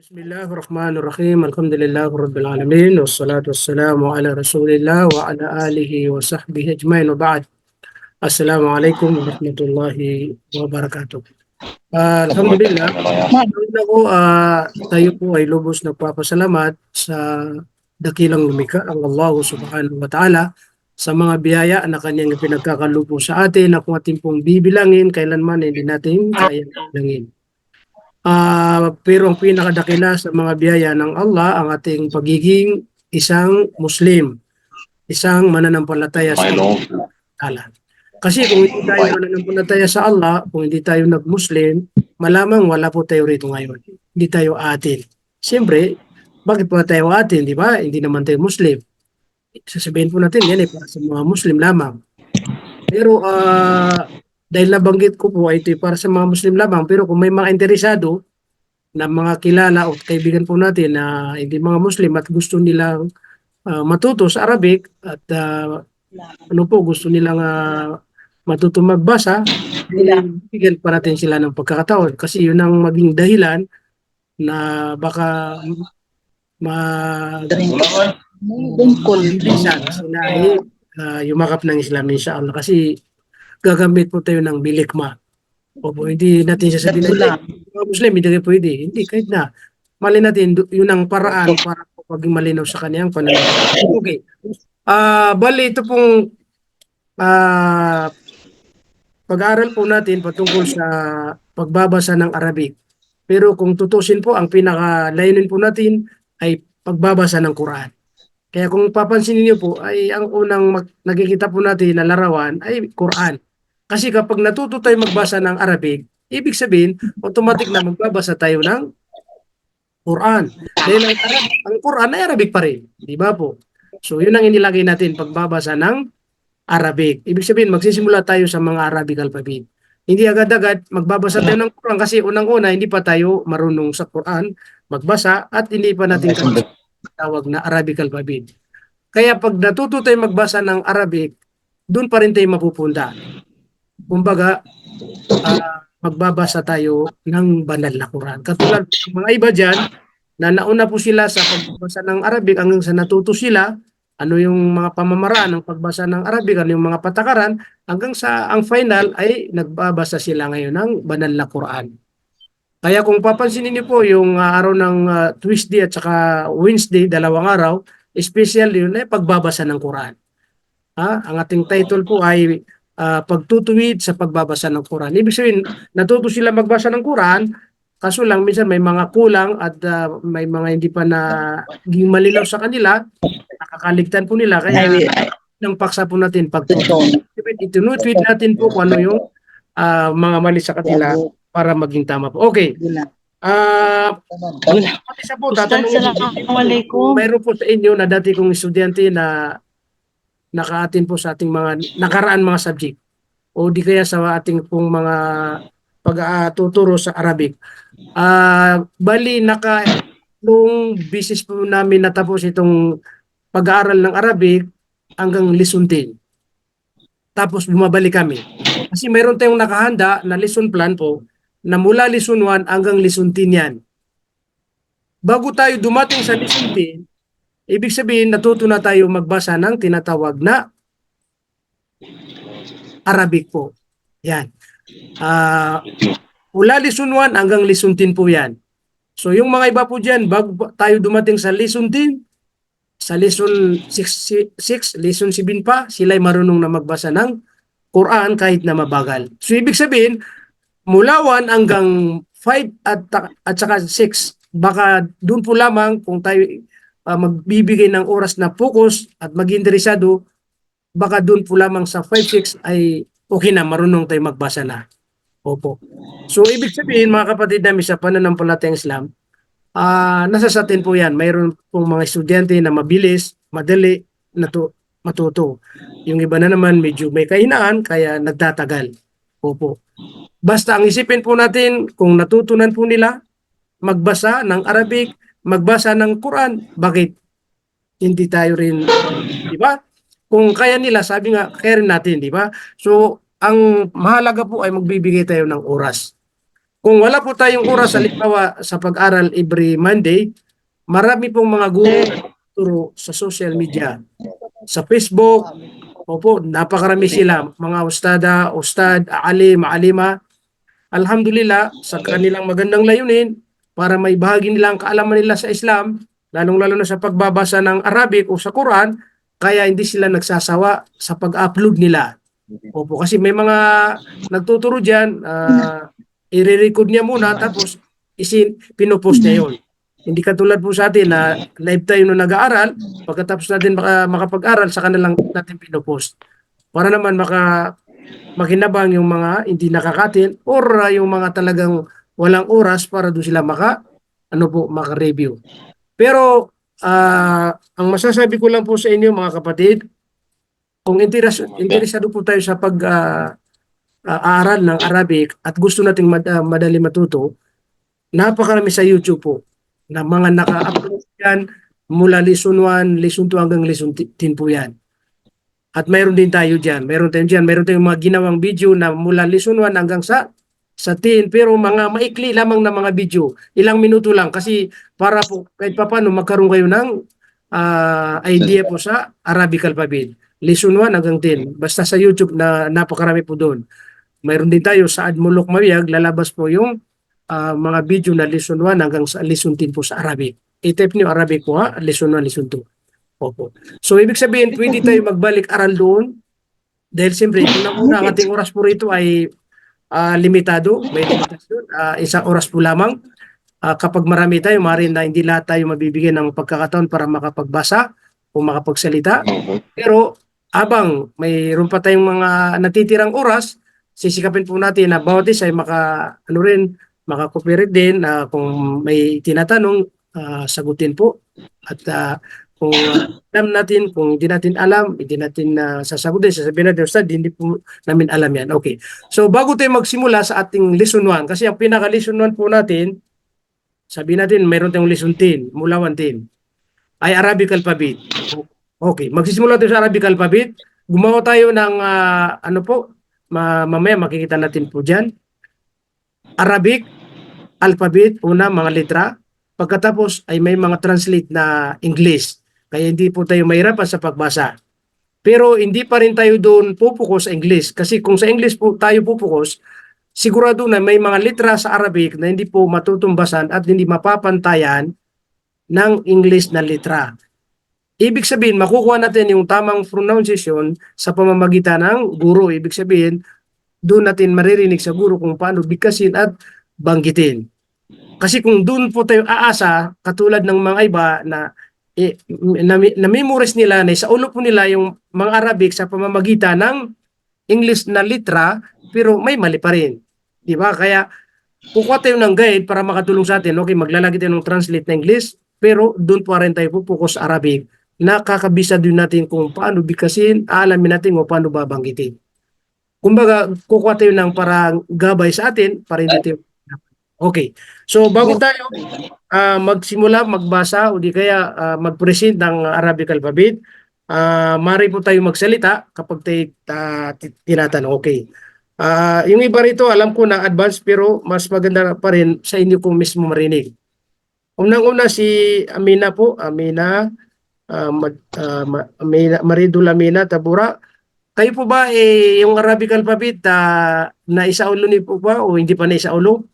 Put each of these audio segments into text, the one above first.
Bismillahirrahmanirrahim. Alhamdulillah Rabbil Alamin. Wassalatu wassalamu ala Rasulillah wa ala alihi wa sahbihi ajmain wa ba'd. Assalamualaikum warahmatullahi wabarakatuh. Alhamdulillah. Una ko, tayo po ay lubos nagpapasalamat sa dakilang lumikha ang Allah subhanahu wa ta'ala sa mga biyaya na kanyang pinagkakalupo sa atin na kung ating pong bibilangin, kailanman hindi natin kayang bilangin. Pero ang pinakadakila sa mga biyaya ng Allah ang ating pagiging isang Muslim, isang mananampalataya sa Allah. Kasi kung hindi tayo mananampalataya sa Allah, kung hindi tayo nag-Muslim, malamang wala po tayo rito ngayon. Hindi tayo atin. Siyempre, bakit po tayo atin, di ba? Hindi naman tayo Muslim. Sasabihin po natin, yan ay para sa mga Muslim lamang. Pero dahil nabanggit ko po ay ito ay para sa mga Muslim lamang, pero kung may mga interesado na mga kilala o kaibigan po natin na hindi mga Muslim at gusto nilang matuto sa Arabic at gusto nilang matuto magbasa, bigyan pa natin sila ng pagkakataon kasi yun ang maging dahilan na baka mabilisan sila ay yumakap ng Islam inshallah kasi gagamit po tayo ng bilikma. Opo, hindi natin sasabihin na mga Muslim, hindi kayo pwede. Hindi, kahit na. Mali natin, yun ang paraan para maging malinaw sa kaniyang pananampalataya. Okay. Bali, ito pong pag-aaral po natin patungkol sa pagbabasa ng Arabic. Pero kung tutusin po, ang pinaka-layunin po natin ay pagbabasa ng Quran. Kaya kung papansinin niyo po, ay ang unang nakikita po natin na larawan ay Quran. Kasi kapag natuto tayo magbasa ng Arabic, ibig sabihin, automatic na magbabasa tayo ng Quran. Dahil ang Quran ay Arabic pa rin. Di ba po? So, yun ang inilagay natin, pagbabasa ng Arabic. Ibig sabihin, magsisimula tayo sa mga Arabic alphabet. Hindi agad-agad magbabasa tayo ng Quran kasi unang-una, hindi pa tayo marunong sa Quran magbasa at hindi pa natin tawag na Arabic alphabet. Kaya pag natuto tayo magbasa ng Arabic, doon pa rin tayo mapupunta. Kumbaga, magbabasa tayo ng banal na Quran. Katulad ng mga iba dyan, na nauna po sila sa pagbabasa ng Arabic hanggang sa natuto sila, ano yung mga pamamaraan ng pagbasa ng Arabic, ano yung mga patakaran, hanggang sa ang final ay nagbabasa sila ngayon ng banal na Quran. Kaya kung papansinin niyo po yung araw ng Tuesday at saka Wednesday, dalawang araw, special yun ay pagbabasa ng Quran. Ang ating title po ay pagtutuwid sa pagbabasa ng Quran. Ibig sabihin, natuto sila magbasa ng Quran, kaso lang minsan may mga kulang at may mga hindi pa naging malinaw sa kanila, nakakaligtan po nila. Kaya ng paksa po natin pagtutuwid. Itinutweet natin po kung ano yung mga mali sa kanila para maging tama po. Okay. Isa po, tatanungin po, mayroon po sa inyo na dati kong estudyante na nakaatin po sa ating mga nakaraan mga subject o di kaya sa ating pong mga pag-tuturo sa Arabic. Bali, nung business po namin natapos itong pag-aaral ng Arabic hanggang lesson 10. Tapos bumabalik kami. Kasi mayroon tayong nakahanda na lesson plan po na mula lesson 1 hanggang lesson 10 yan. Bago tayo dumating sa lesson 10, ibig sabihin natuto na tayo magbasa ng tinatawag na Arabic po. Yan. Mula lesson 1 hanggang lesson 10 po yan. So yung mga iba po dyan, bago tayo dumating sa lesson 10, sa lesson 6, lesson 7 pa, sila'y marunong na magbasa ng Quran kahit na mabagal. So ibig sabihin, mula 1 hanggang 5 at saka 6, baka doon po lamang kung tayo magbibigay ng oras na focus at mag-interesado, baka doon po lamang sa 5, 6 ay okay na, marunong tayo magbasa na. Opo. So ibig sabihin mga kapatid namin sa pananampalatayang Islam, nasa sa atin po yan. Mayroon pong mga estudyante na mabilis, madali matuto. Yung iba na naman medyo may kahinaan kaya nagtatagal. Opo. Basta ang isipin po natin kung natutunan po nila magbasa ng Arabic, magbasa ng Quran, bakit hindi tayo rin, di ba? Kung kaya nila, sabi nga, kaya rin natin, di ba? So, ang mahalaga po ay magbibigay tayo ng oras. Kung wala po tayong oras, halimbawa sa pag-aral every Monday, marami pong mga guro na turo sa social media, sa Facebook. Opo, napakarami sila, mga ustad, alim, alima. Alhamdulillah, sa kanilang magandang layunin, para may bahagi nila ang kaalaman nila sa Islam, lalong-lalo na sa pagbabasa ng Arabic o sa Quran, kaya hindi sila nagsasawa sa pag-upload nila. Opo, kasi may mga nagtuturo dyan, i-record niya muna, tapos pinupost niya yon. Hindi katulad po sa atin na live tayo nung nag-aaral, pagkatapos natin makapag-aral, sa kanilang natin pinupost. Para naman makinabang yung mga hindi nakakatin or yung mga talagang walang oras para doon sila maka-review. Pero ang masasabi ko lang po sa inyo mga kapatid, kung interesado po tayo sa pag-aaral ng Arabic at gusto nating madali matuto, napakarami sa YouTube po na mga naka-upload yan mula lesson 1, lesson 2 hanggang lesson 10 po yan. At mayroon din tayo dyan. Mayroon tayong mga ginawang video na mula lesson 1 hanggang sa 10, pero mga maikli lamang na mga video. Ilang minuto lang kasi para po kahit paano magkaroon kayo ng idea po sa Arabic alphabet. Lesson 1 hanggang 10. Basta sa YouTube na napakarami po doon. Mayroon din tayo sa Admulok Mawiyag, lalabas po yung mga video na lesson 1 hanggang sa lesson 10 po sa Arabic. I-type niyo Arabic po ha, lesson 1, lesson 2. Opo. So, ibig sabihin, pwede tayo magbalik-aral doon dahil siyempre, unang-una, ang ating oras po rito ay limitado. May limitasyon. Isang oras po lamang. Kapag marami tayo, maaaring na hindi lahat tayo mabibigyan ng pagkakataon para makapagbasa o makapagsalita. Pero, habang mayroon pa tayong mga natitirang oras, sisikapin po natin na bawat isa ay maka-cooperate din. Kung may tinatanong, sagutin po. At kung alam natin, kung hindi natin alam, hindi natin sasagutin, sasabihin natin, Ustad, hindi po namin alam yan. Okay. So, bago tayo magsimula sa ating lesson 1, kasi ang pinaka-lesson 1 po natin, sabihin natin, mayroon tayong lesson 10, mula 1-10, ay Arabic alphabet. Okay. Magsisimula tayo sa Arabic alphabet. Gumawa tayo ng, mamaya makikita natin po dyan. Arabic alphabet, una, mga letra. Pagkatapos ay may mga translate na English. Kaya hindi po tayo mahirapan sa pagbasa. Pero hindi pa rin tayo doon pupukus sa English. Kasi kung sa English po tayo pupukus, sigurado na may mga litra sa Arabic na hindi po matutumbasan at hindi mapapantayan ng English na litra. Ibig sabihin, makukuha natin yung tamang pronunciation sa pamamagitan ng guro. Ibig sabihin, doon natin maririnig sa guro kung paano bigkasin at banggitin. Kasi kung doon po tayo aasa, katulad ng mga iba na na-memorize nila na sa ulo po nila yung mga Arabic sa pamamagitan ng English na litra, pero may mali pa rin. Di ba? Kaya kukuha tayo ng guide para makatulong sa atin. Okay, maglalagay tayo ng translate na English, pero doon po rin tayo pupukus sa Arabic. Nakakabisa din natin kung paano bigkasin, alamin natin kung paano babanggitin. Kumbaga, kukuha tayo ng parang gabay sa atin para hindi tayo. Okay. So, bago tayo magsimula, magbasa o di kaya mag-present ng Arabic alphabet, mari po tayo magsalita kapag tayo tinatanong. Okay. Yung iba rito, alam ko na advance pero mas maganda pa rin sa inyo kung mismo marinig. Unang-una si Amina po, Maridul Amina Tabura. Kayo po ba yung Arabic alphabet na isaulo niyo po ba o hindi pa na isaulo?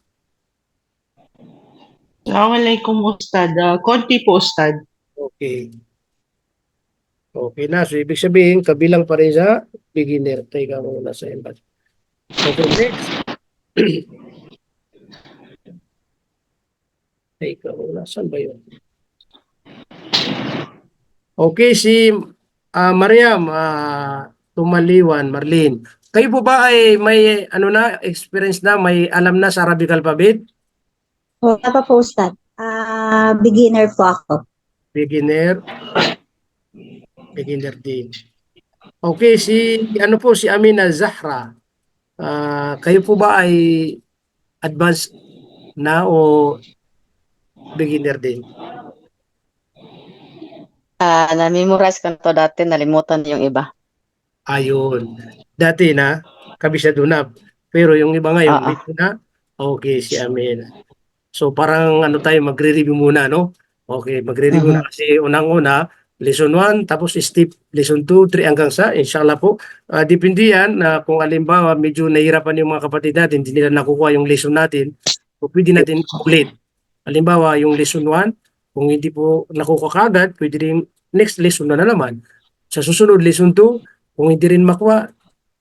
Assalamualaikum Ustad. Konti po Ustad. Okay. Okay na. So, ibig sabihin, kabilang pa rin sa beginner. Teka muna sa inbox. Okay, next. Teka muna. Saan ba yun? Okay, si Mariam Tumaliwan, Marlene. Kayo po ba ay may experience na, may alam na sa Arabic alphabet? Wala pa po, Ustad. Beginner po ako. Beginner din. Okay, si Amina Zahra. Kayo po ba ay advanced na o beginner din? Na-memorize ko na to dati, nalimutan yung iba. Ayun. Dati na, kabisado na. Pero yung iba ngayon, dito na. Okay, si Amira. So parang ano tayo, magre-review muna, no? Okay, magre-review na kasi unang-una, lesson 1, tapos step lesson 2, 3 hanggang sa, inshallah po. Depende yan na kung alimbawa medyo nahirapan yung mga kapatid natin, hindi nila nakukuha yung lesson natin, so pwede natin ulit. Halimbawa, yung lesson 1, kung hindi po nakukuha kagad, pwede rin next lesson na naman. Sa susunod, lesson 2, kung hindi rin makuha,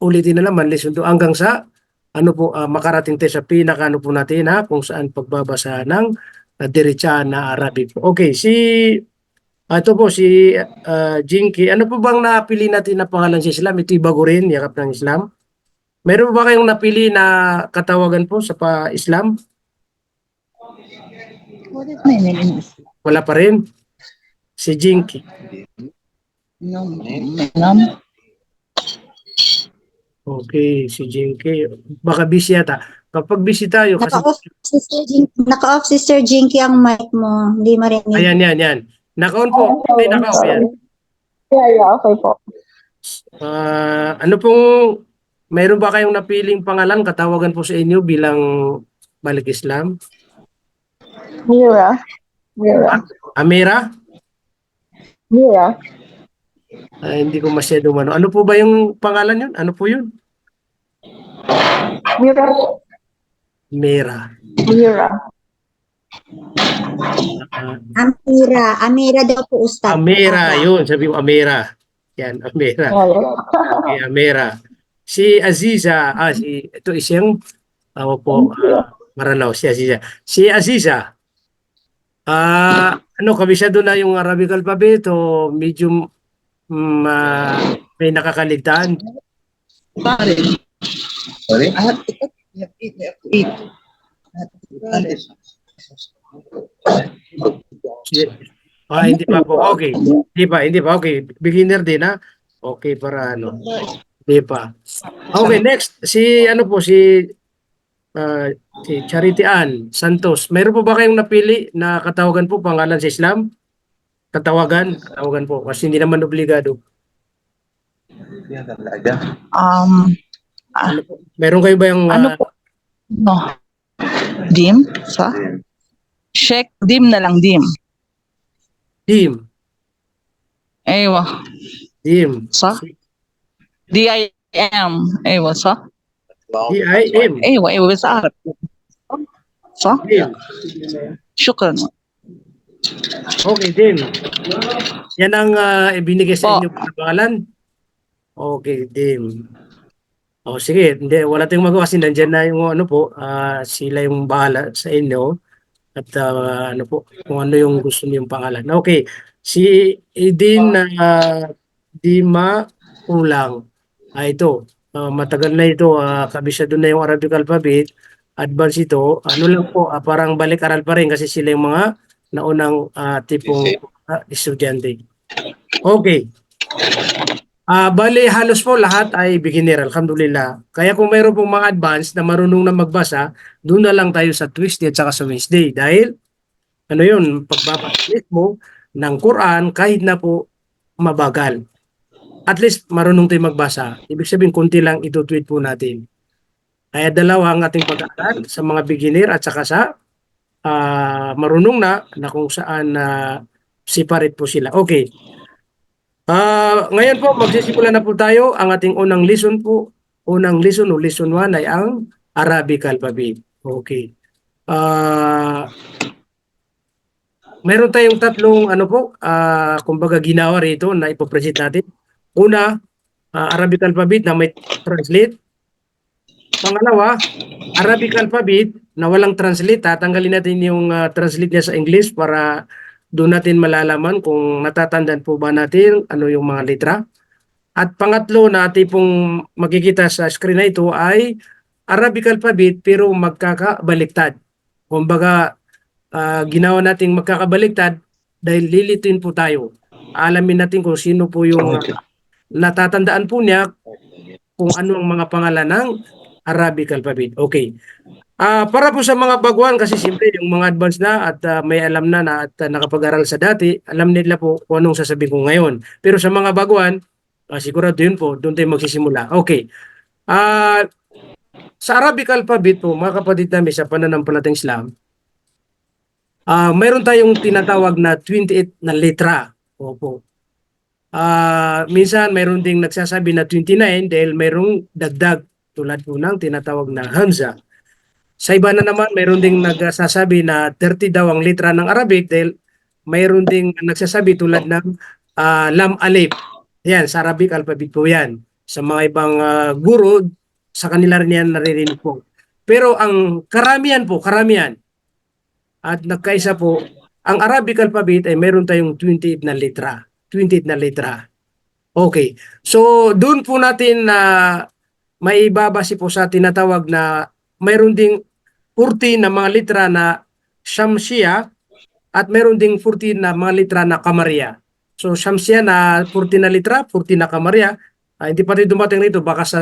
ulitin na naman lesson 2 hanggang sa ano po makarating tayo sa pinaka ano po natin kung saan pagbabasa ng diretsahan na Arabic po. Okay, ito po si Jinky. Ano po bang napili natin na pangalan sa Islam? Ito'y bago rin, yakap ng Islam. Meron ba kayong napili na katawagan po sa Islam? What is my name in Islam? Wala pa rin. Si Jinky. No, ma'am. Okay, si Jinky. Baka busy yata. Kapag busy tayo, kasi Naka-off si Sir Jinky ang mic mo. Hindi marinig. ayan, yan. Naka-on po. Ay, naka-off yan. Yeah, okay po. Ano pong, mayroon ba kayong napiling pangalan, katawagan po sa inyo bilang Balik Islam? Mira. Mira. Amira? Mira. Hindi ko masyado ano. Ano po ba yung pangalan yun? Ano po yun? Mira. Mira. Mira. Amira daw po, Ustad. Amira, yun. Sabi ko Amira. Yan, Amira. Okay, Amira. Si Aziza, ito isang, po, Maranao, si Aziza. Si Aziza, kabisado na yung Arabic alphabet o medyo may nakakaligtaan? Sorry? I have to eat. I have to eat. Hindi pa po. Okay. Hindi pa. Okay. Beginner din ha? Okay, para ano. Hindi pa. Okay, next. Si Charity Ann Santos. Meron po ba kayong napili na katawagan po, pangalan sa Islam? Katawagan po. Kasi hindi naman obligado. Meron kayo ba yung Ano po? No. Dim? Sa? Sheikh Dim na lang, Dim. Dim? Ewa. Dim. Sa? D-I-M. Ewa, sa? D-I-M. Ewa, sa Arab. Sa? Dim. Shukran. Okay, Dim. Yan ang ibinigay sa Po. inyo na pangalan? Okay, Dim. Sige. Hindi, wala tayong magawa kasi nandyan na yung sila yung bahala sa inyo. At kung ano yung gusto niyong pangalan. Okay. Si Edin Dima Ulang. Ito. Matagal na ito. Kabisado na yung Arabic alphabet. Advance ito. Ano lang po, parang balik-aral pa rin kasi sila yung mga naunang tipong estudyante. Okay. Bali, halos po lahat ay beginner, alhamdulillah. Kaya kung mayroon pong mga advanced na marunong na magbasa, doon na lang tayo sa Tuesday at saka sa Wednesday. Dahil, pagbabasa mo ng Quran kahit na po mabagal. At least, marunong tayo magbasa. Ibig sabihin, kunti lang itutuwid po natin. Kaya dalawa ang ating pag-aaral sa mga beginner at saka sa marunong na kung saan separate po sila. Okay. Ngayon po, magsisimula na po tayo. Ang ating unang lesson po, lesson 1 ay ang Arabic alphabet. Okay. Meron tayong tatlong kumbaga ginawa rito na ipopresent natin. Una, Arabic alphabet na may translate. Pangalawa, Arabic alphabet na walang translate. Tatanggalin natin yung translate niya sa English para doon natin malalaman kung natatandaan po ba natin ano yung mga letra. At pangatlo na tipong makikita sa screen na ito ay Arabic alphabet pero magkakabaliktad. Kumbaga, ginawa nating magkakabaliktad dahil lilitin po tayo. Alamin natin kung sino po yung natatandaan po niya kung ano ang mga pangalan ng Arabic alphabet. Okay. Para po sa mga baguhan kasi siyempre yung mga advanced na at may alam na at nakapag-aral sa dati, alam nila po kung anong sasabihin ko ngayon. Pero sa mga baguhan, sigurado yun po, doon tayo magsisimula. Okay. sa Arabic alphabet po, mga kapatid namin sa pananampalatayang Islam, mayroon tayong tinatawag na 28 na letra. Opo. Minsan mayroon ding nagsasabi na 29 dahil mayroong dagdag tulad po ng tinatawag na hamza. Sa iba na naman, mayroon ding nagsasabi na 30 daw ang letra ng Arabic dahil mayroon ding nagsasabi tulad ng lam alif. Yan, sa Arabic alphabet po yan. Sa mga ibang guro, sa kanila rin yan naririnig po. Pero ang karamihan po, at nagkaisa po, ang Arabic alphabet ay mayroon tayong 28 na letra. 28 na letra. Okay. So, doon po natin na may ibabase po sa tinatawag na mayroon ding 14 na mga letra na Shamsiya at mayroon ding 14 na mga letra na Kamariya. So, Shamsiya na 14 na letra, 14 na Kamariya. Hindi pa rin dumating rito, baka sa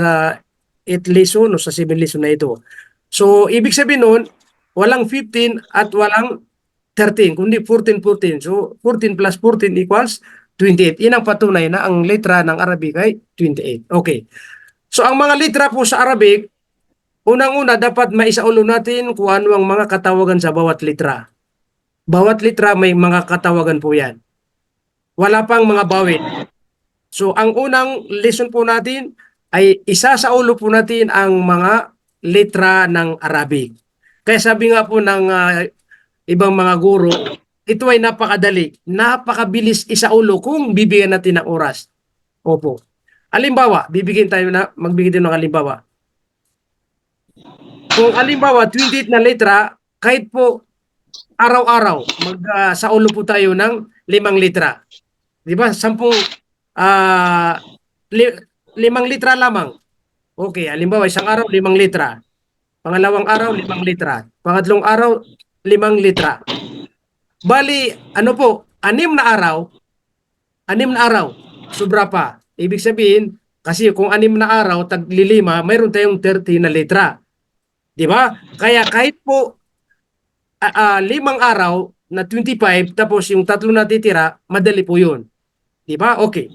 8 lesson o sa 7 lesson na ito. So, ibig sabihin nun, walang 15 at walang 13, kundi 14. So, 14 plus 14 equals 28. Yan ang patunay na ang letra ng Arabic ay 28. Okay. So, ang mga letra po sa Arabic, unang-una, dapat maisaulo natin kung ano ang mga katawagan sa bawat letra. Bawat letra may mga katawagan po yan. Wala pang mga bawit. So, ang unang lesson po natin ay isasaulo po natin ang mga letra ng Arabic. Kaya sabi nga po ng ibang mga guro, ito ay napakadali, napakabilis isaulo kung bibigyan natin ng oras. Opo. Halimbawa, magbigay tayo ng halimbawa. Kung halimbawa, 28 na letra, kahit po araw-araw, magsaulo po tayo ng 5 letra. Di ba? 5 litra lamang. Okay, halimbawa, isang araw, 5 litra. Pangalawang araw, 5 litra. Pangatlong araw, 5 litra. Bali, ano po, 6 na araw, sobra pa. Ibig sabihin, kasi kung 6 na araw, tag-5, mayroon tayong 30 na litra. Di ba? Kaya kahit po 5 araw na 25, tapos yung 3 na titira, madali po yun. Di ba? Okay.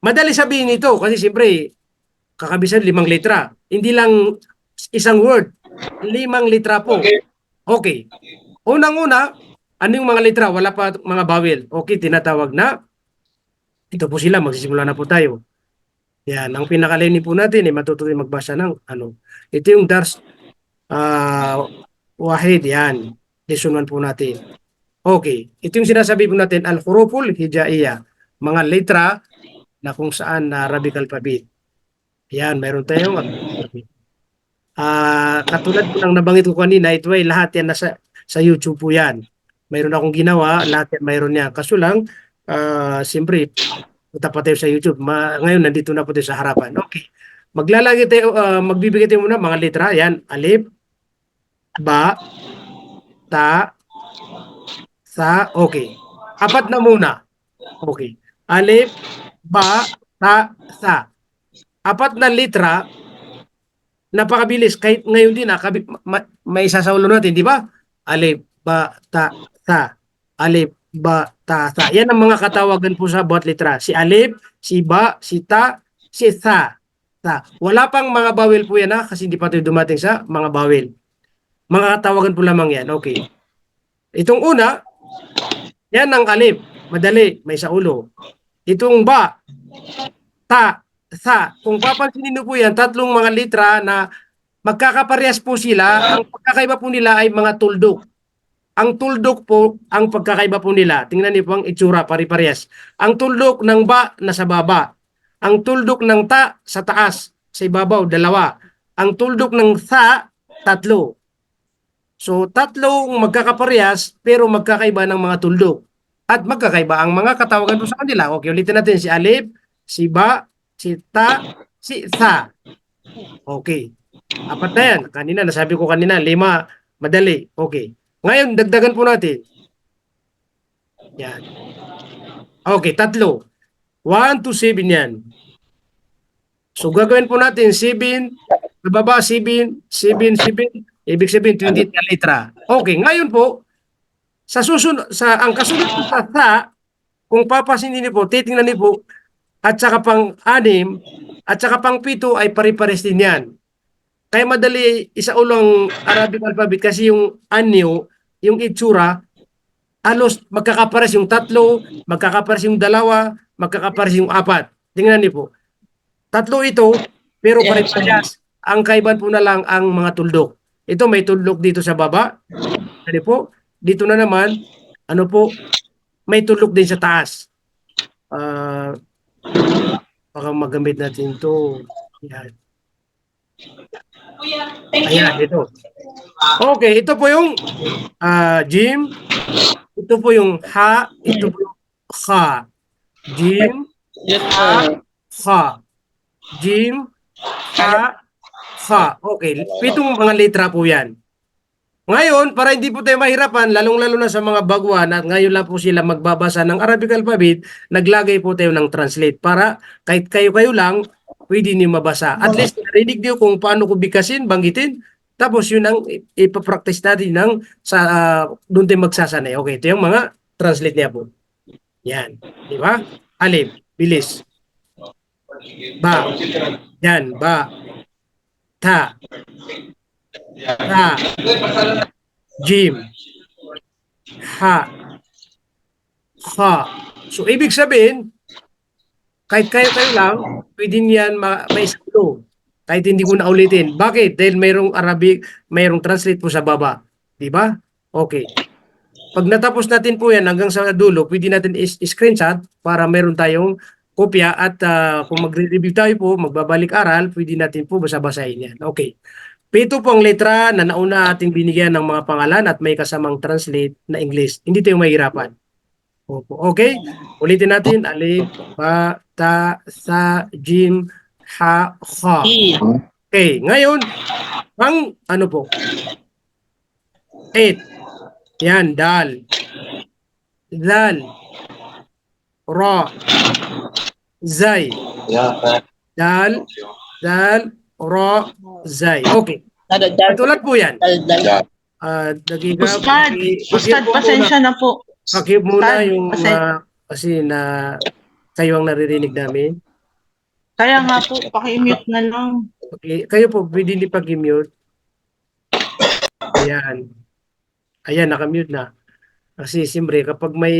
Madali sabihin ito kasi siyempre, kakabisan 5 litra. Hindi lang isang word, 5 litra po. Okay. Unang-una, ano yung mga litra? Wala pa mga bawel. Okay, tinatawag na. Ito po sila, magsisimula na po tayo. Yan, ang pinakalainin po natin ay matutuloy magbasa ng ano. Ito yung Dars Wahid, yan. Lesson 1 po natin. Okay, ito yung sinasabi po natin, Al-Huruful Hijaiya. Mga letra na kung saan na Arabic alphabet. Yan, mayroon tayong katulad po ng nabanggit ko kanina, ito ay lahat yan sa YouTube po yan. Mayroon akong ginawa, lahat yan mayroon yan. Kaso lang, siyempre, punta pa tayo sa YouTube. Ngayon, nandito na po tayo sa harapan. Okay. Magbibigay tayo muna mga letra. Yan, alif, ba, ta, sa, okay. 4 na muna. Okay. Alif, ba, ta, sa. 4 na letra, napakabilis. Kahit ngayon din, may isasaulo natin, di ba? Alif, ba, ta, sa. Alif, ba, ta, sa. Yan ang mga katawagan po sa bawat letra. Si alif, si ba, si ta, si sa. Wala pang mga bawel po yan kasi hindi pa tayo dumating sa mga bawel. Mga katawagan po lamang yan. Okay. Itong una, yan ang alif. Madali, may saulo. Itong ba, ta, sa. Kung papansinin niyo po yan, 3 mga litra na magkakaparehas po sila. Ang pagkakaiba po nila ay mga tuldok. Ang tuldok po, ang pagkakaiba po nila. Tingnan niyo po ang itsura, pari-parehas. Ang tuldok ng ba, nasa baba. Ang tuldok ng ta, sa taas. Sa ibabaw, 2. Ang tuldok ng sa, 3. So, 3 magkakaparehas, pero magkakaiba ng mga tuldok. At magkakaiba ang mga katawagan po sa kanila. Okay, ulitin natin. Si alif, si ba, si ta, si sa. Okay. 4 na yan. Kanina, nasabi ko kanina, 5. Madali. Okay. Ngayon, dagdagan po natin. Yan. Okay, 3. 1 to 7 yan. So, gagawin po natin 7, nababa 7, 7, 7, ibig sabihin 20 na litra. Okay, ngayon po, ang kasunod po sa, kung papasinin niyo po, titingnan niyo po, at saka pang 6, at saka pang 7 ay pare-pares din yan. Kaya madali isaulo ang Arabic alphabet kasi yung anyo, yung itsura, halos magkakapares yung tatlo, magkakapares yung dalawa, magkakapares yung apat. Tingnan niyo po. Tatlo ito, pero pare-parehas. Ang kaibahan po na lang ang mga tuldok. Ito may tuldok dito sa baba. Ano po? Dito na naman, ano po, may tuldok din sa taas. Ah, baka magamit natin ito. Yan. Ayan, ito. Okay, ito po yung Jim. Ito po yung ha. Ito po yung kha. Jim, ha, kha. Jim, ha, kha. Okay, pitong mga letra po yan. Ngayon, para hindi po tayo mahirapan, lalong-lalo na sa mga baguhan at ngayon lang po sila magbabasa ng Arabic alphabet, naglagay po tayo ng translate para kahit kayo-kayo lang, pwede niyo mabasa. At least narinig niyo kung paano ko bigkasin, banggitin, tapos yun ang ipapractice natin ng doon tayo magsasanay. Okay, ito yung mga translate niya po. Yan. Di ba? Alif, bilis. Ba. Yan, ba. Ta. Ta. Jim. Ha. Kha. So, ibig sabihin, kahit kayo lang, pwede niyan maisulo. Kahit hindi ko na ulitin. Bakit? Dahil mayroong Arabic, mayroong translate po sa baba. Di ba? Okay. Pag natapos natin po yan hanggang sa dulo, pwede natin screenshot para meron tayong kopya at kung magre-review tayo po, magbabalik aral, pwede natin po basa-basahin yan. Okay. Pito po ang letra na nauna ating binigyan ng mga pangalan at may kasamang translate na English. Hindi tayo mahirapan. Opo. Okay? Ulitin natin. Alif, ba, ta, sa, jim, ha, kha. Okay. Ngayon, ang ano po? 8. Yan, dal. Dal. Ra. Zay. Dal. Dal. Ra. Zay. Okay. Tulad po yan. Dakiga. Ustad, pasensya na po. Pakip muna Ustad, yung kasi na kayo ang naririnig namin. Kaya nga po, paki-mute na lang. Okay. Kayo po, pwede hindi pag-mute. Ayan. Ayan, nakamute na. Kasi siyempre, kapag may...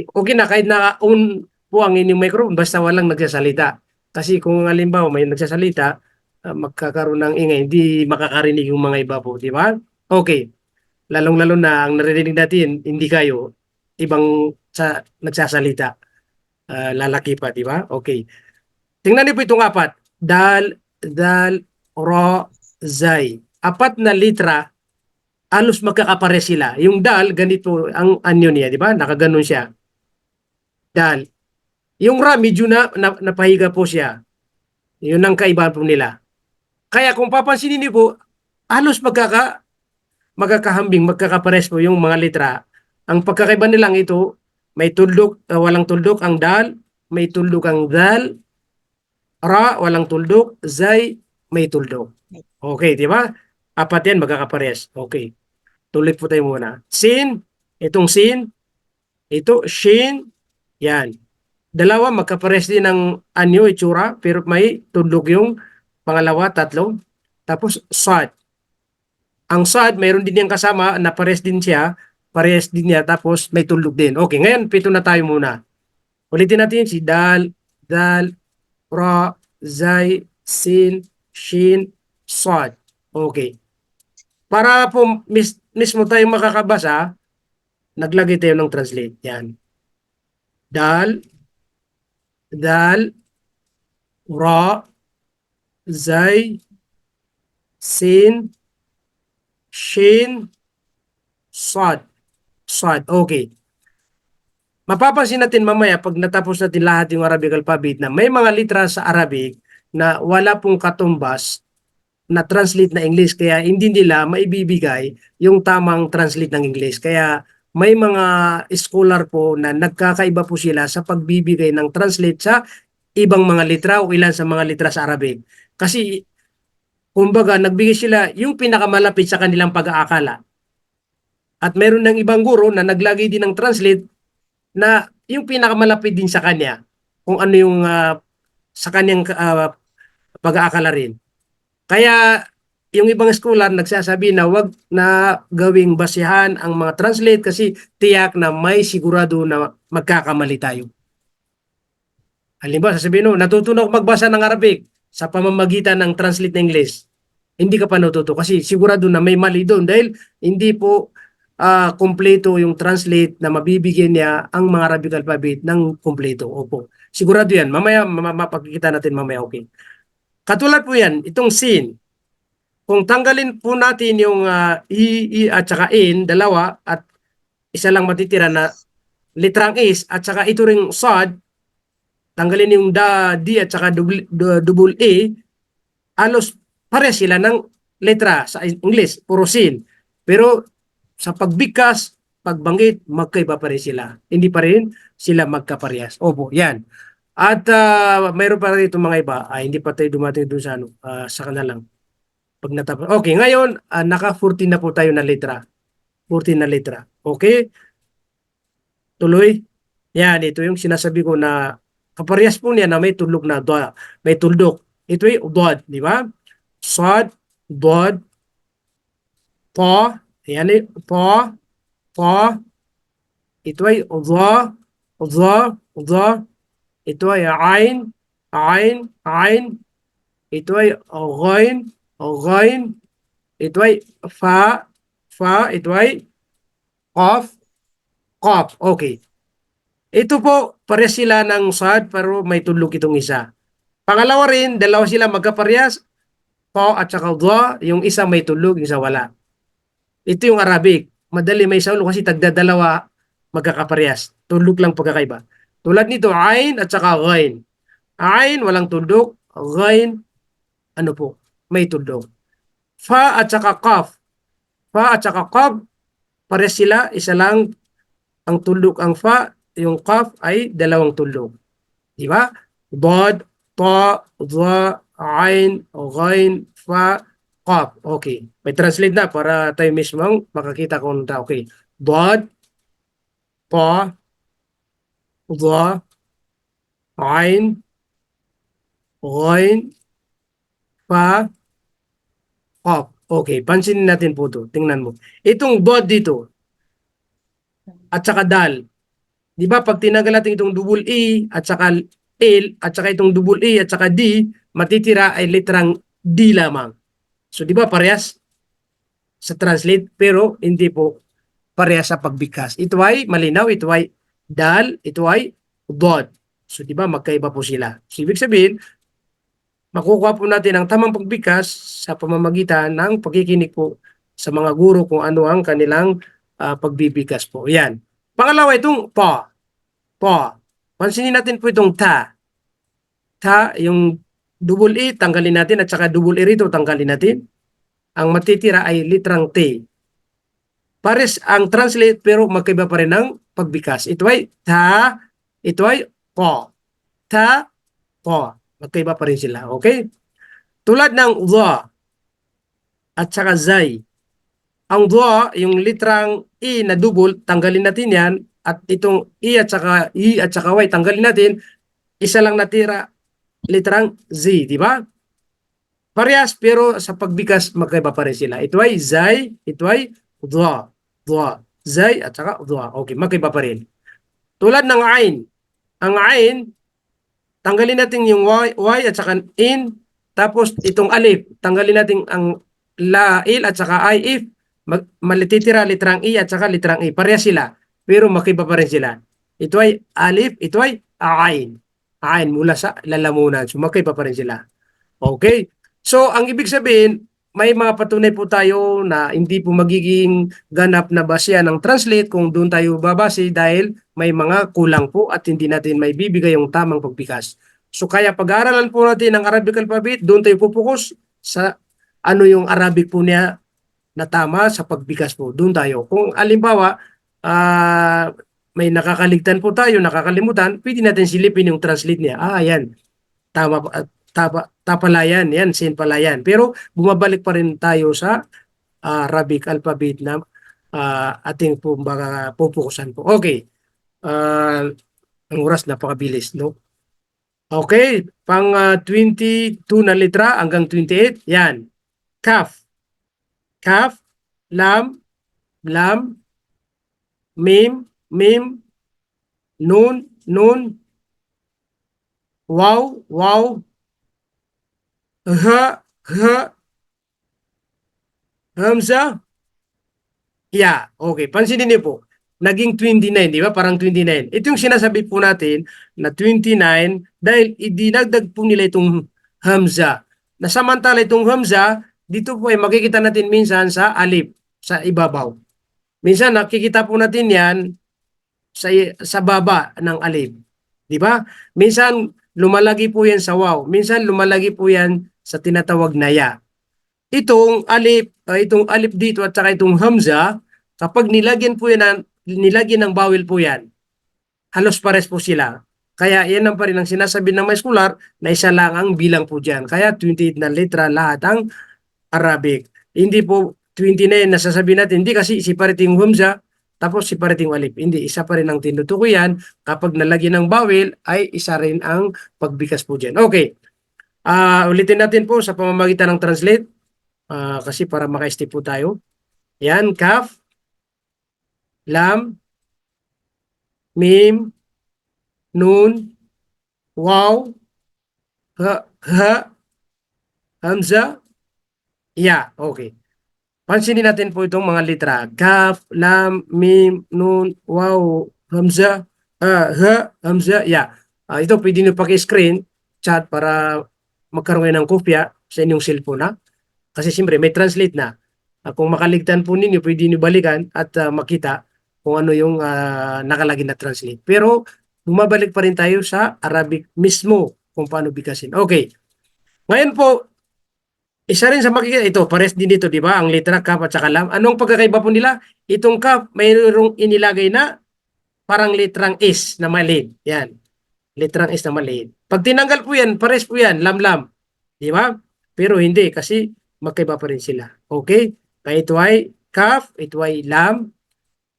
Okay na, kahit na-on po ang inyong microphone, basta walang nagsasalita. Kasi kung halimbawa may nagsasalita, magkakaroon ng ingay, hindi makakarinig yung mga iba po, di ba? Okay. Lalong-lalo na ang naririnig natin, hindi kayo, ibang nagsasalita. Lalaki pa, di ba? Okay. Tingnan niyo po itong apat. Dal, dal, ro, zay. Apat na litra, halos magkakapare sila. Yung dal, ganito ang anyo niya, di ba? Nakaganon siya. Dal. Yung ra, medyo napahiga po siya. Yun ang kaibahan po nila. Kaya kung papansinin niyo po, halos magkakahambing, magkakapares po yung mga litra. Ang pagkakaiba nilang ito, may tuldok, walang tuldok ang dal, may tuldok ang dal, ra, walang tuldok, zay, may tuldok. Okay, di ba? Apat yan, magkakapares. Okay. Tuloy po tayo muna. Sin, itong sin, ito, shin, yan. Dalawa, magkapares din ng anyo, itsura, pero may tuldok yung pangalawa, tatlo. Tapos, sad. Ang sad, mayroon din yung kasama, na pares din siya, pares din niya, tapos may tuldok din. Okay, ngayon, pito na tayo muna. Ulitin natin si dal, ra, zay, sin, shin, sad. Okay. Para po mismo tayo makakabasa, naglagay tayo ng translate. Yan. Dal, ra, zay, sin, shin, sad. Sad. Okay. Mapapansin natin mamaya pag natapos natin lahat yung Arabic alphabet na may mga litra sa Arabic na wala pong katumbas na translate na English, kaya hindi nila maibibigay yung tamang translate ng English. Kaya may mga scholar po na nagkakaiba po sila sa pagbibigay ng translate sa ibang mga litra o ilan sa mga litra sa Arabic. Kasi kumbaga nagbigay sila yung pinakamalapit sa kanilang pag-aakala. At meron ng ibang guro na naglagay din ng translate na yung pinakamalapit din sa kanya kung ano yung sa kanyang pag-aakala rin. Kaya yung ibang scholar nagsasabi na wag na gawing basihan ang mga translate kasi tiyak na may sigurado na magkakamali tayo. Halimbawa, sasabihin mo, natuto na ako magbasa ng Arabic sa pamamagitan ng translate na English. Hindi ka pa natuto kasi sigurado na may mali doon dahil hindi po kompleto yung translate na mabibigyan niya ang mga Arabic alphabet ng kompleto. Opo. Sigurado yan. Mamaya, mapakikita natin mamaya. Okay. Katulad po yan, itong sin. Kung tanggalin po natin yung i at saka in, dalawa, at isa lang matitira na litrang is, at saka ito ring sad, tanggalin yung d at saka double a, alos pare sila ng letra sa English, puro sin. Pero sa pagbigkas, pagbanggit, magkaiba pa rin sila. Hindi pa rin sila magkaparehas. Opo, yan. At mayroon pa rin itong mga iba. Hindi pa tayo dumating doon sa sa kanalang. Pag natapos. Okay, ngayon, naka 14 na po tayo na letra. 14 na letra. Okay? Tuloy. Yan, ito yung sinasabi ko na kaparehas po niya na may tuldok na doa. May tuldok. Ito ay udod, di ba? Sad, dod, ta, yan ay ta, ta. Ito ay udha, udha, udha. Ito ay ain, ain, ain. Ito ay ghain, ghain. Ito ay fa, fa. Ito ay qaf, qaf. Okay. Ito po, pare sila ng sad pero may tulog itong isa. Pangalawa rin, dalawa sila magkaparehas. Ta at saka dha, yung isa may tulog, yung isa wala. Ito yung Arabic. Madali may saulo kasi tagdadalawa magkakaparehas. Tulog lang pagkakaiba. Tulad nito, ain at saka ghain. Ain, walang tuldok. Ghain, ano po, may tuldok. Fa at saka qaf. Fa at saka qaf, pare sila, isa lang ang tuldok ang fa, yung qaf ay dalawang tuldok. Di ba? Dad, ta, dha, ain, ghain, fa, qaf. Okay. May translate na para tayo mismo makakita kung ta. Okay. Dad, ta, dha, ain, ghain, fa, qaf. Okay. Pansinin natin po ito. Tingnan mo. Itong dad dito at saka dal. Di ba pag tinagal natin itong double E at saka L at saka itong double E at saka D, matitira ay literang D lamang. So di ba parehas sa translate pero hindi po parehas sa pagbigkas. Ito ay malinaw, ito ay dal, ito ay dod. So di ba magkaiba po sila. So ibig sabihin, makukuha po natin ang tamang pagbigkas sa pamamagitan ng pagkikinig po sa mga guro kung ano ang kanilang pagbibigkas po. Yan. Pangalawa itong pa. Pa. Pansinin natin po itong ta. Ta, yung double E, tanggalin natin at saka double E rito, tanggalin natin. Ang matitira ay litrang T. Pares ang translate pero magkaiba pa rin ng pagbikas. Ito ay ta, ito ay pa. Ta, pa. Magkaiba pa rin sila. Okay? Tulad ng dha at saka zay. Ang dha, yung litrang E na double, tanggalin natin yan. At itong I at saka Y, tanggalin natin. Isa lang natira, litrang Z. Di ba? Parehas, pero sa pagbikas, magkaiba pa rin sila. Ito ay zay, ito ay dha. Dha. Zay at saka dha. Okay, magkaiba pa rin. Tulad ng ain. Ang ain, tanggalin natin yung Y at saka in. Tapos itong alif, tanggalin natin ang la, il at saka I, if. Malititira litrang I at saka litrang I. Parehas sila. Pero magkaiba pa rin sila. Ito ay alif, ito ay ain. Ain mula sa lalamunan. So magkaiba pa rin sila. Okay? So ang ibig sabihin, may mga patunay po tayo na hindi po magiging ganap na basya ng translate kung doon tayo babase dahil may mga kulang po at hindi natin may bibigay yung tamang pagbikas. So kaya pag-aaralan po natin ang Arabic alphabet, doon tayo pupukus sa ano yung Arabic po niya na tama sa pagbikas po. Doon tayo. Kung alimbawa, may nakakaligtan po tayo, nakakalimutan, pwede natin silipin yung translate niya. Yan. Tapalayan. Yan, sin palayan. Pero bumabalik pa rin tayo sa Arabic alphabet na ating po pupukusan po. Okay. Ang oras napakabilis, no? Okay. Pang 22 na litra hanggang 28. Yan. Kaf. kaf, lam, lam, mim, mim, nun, nun, waw, waw, ha, ha, hamza, ya. Okay, pansinin niyo po. Naging 29, di ba? Parang 29. Ito yung sinasabi po natin na 29 dahil idinagdag po nila itong hamza. Na samantala itong hamza, dito po ay makikita natin minsan sa alif, sa ibabaw. Minsan nakikita po natin yan sa baba ng alif. Di ba? Minsan lumalagi po yan sa waw. Minsan lumalagi po yan sa tinatawag na ya. Itong alif dito at saka itong hamza, kapag nilagyan po yan nilagyan ng bawel po yan, halos pares po sila. Kaya yan ang pa rin ang sinasabi ng mga scholar na isa lang ang bilang po dyan. Kaya 28 na letra lahat ang Arabic. Hindi po 29 na sasabihin natin, hindi kasi separate yung hamza, tapos separate yung alif. Hindi, isa pa rin ang tinutukoy yan. Kapag nalagyan ng bawel, ay isa rin ang pagbikas po dyan. Okay. Ulitin natin po sa pamamagitan ng translate. Kasi para maka-step po tayo. Yan, kaf, lam, mim, nun, waw, ha, hamza, ya. Okay. Pansinin natin po itong mga litra. Kaf, lam, mim, nun, waw, hamza, ha, hamza, ya. Ito pwede nyo paki-screen chat para magkaroon kayo ng kopya sa inyong cellphone, ha? Kasi siyempre may translate na. Kung makaligtan po ninyo, pwede nyo balikan at makita kung ano yung nakalagay na translate. Pero bumabalik pa rin tayo sa Arabic mismo kung paano bigkasin. Okay. Ngayon po, isa rin sa makikita, ito, pares din dito, di ba? Ang letra kaf at saka lam. Anong pagkakaiba po nila? Itong kaf, mayroong inilagay na parang letrang S na maliit. Yan. Letrang S na maliit. Pag tinanggal po yan, pares po yan, lam-lam. Di ba? Pero hindi, kasi magkaiba pa rin sila. Okay? Kaya ito ay kaf, ito ay lam,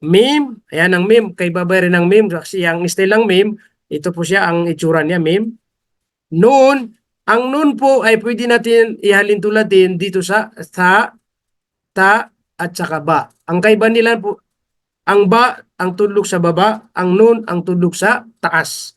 mim, ayan ang mim, kaiba ba rin ang mim, kasi ang style ng mim, ito po siya, ang itsura niya, mim. Nun, ang nun po ay pwede natin ihalin tulatin dito sa ta, at saka ba. Ang kaiba nila po, ang ba, ang tudlok sa baba, ang nun, ang tudlok sa taas.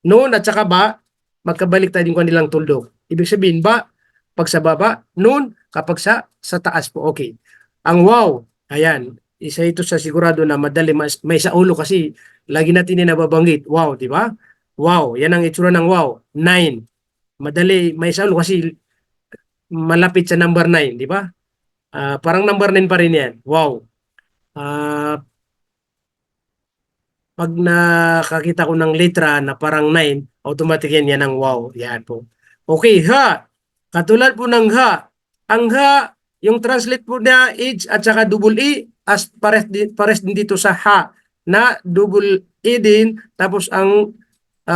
Nun at saka ba, magkabalik tayo yung kanilang tuldok. Ibig sabihin ba, pag sa baba, nun, kapag sa taas po, okay. Ang wow, ayan, isa ito sa sigurado na madali, may sa ulo kasi lagi natin nababanggit, wow, di ba? Wow, yan ang itsura ng wow, 9. Madali, may sa ulo kasi malapit sa number 9, di ba? Parang number 9 pa rin yan, wow. Pag nakakita ko ng letra na parang 9, automatic yan ang wow, yan po. Okay, ha. Katulad po ng ha. Ang ha, yung translate po na H at saka double E, as pares din dito sa ha, na double E din, tapos ang